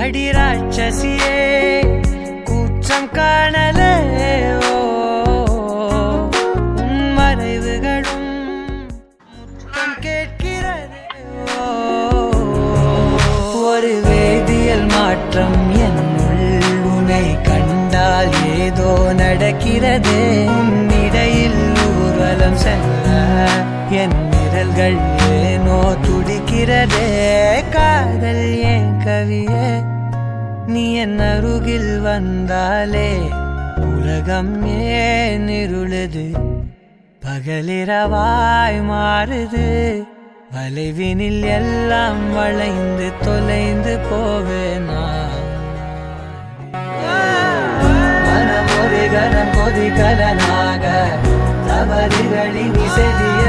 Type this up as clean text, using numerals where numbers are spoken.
அடி ராட்சசியே கூற்றம் காணலே உன் மறைவுகளும் முத்தம் கேட்கிறது ஒரு வேதியியல் மாற்றம் என்னுள் உன்னை கண்டால் ஏதோ நடக்கிறது இடையில் ஊர்வலம் செல்ல என் விரல்கள் ஏனோ துடிக்கிறதே காதல் ஏன் கவியே நீ என் அருகில் வந்தாலே உலகம் ஏன் இருளுது பகலிரவாய் மாறுது வளைவினில் எல்லாம் வளைந்து தொலைந்து போவேனா மனம் ஒரு கணம் கொதிகலனாக தவறுகளின் இசைய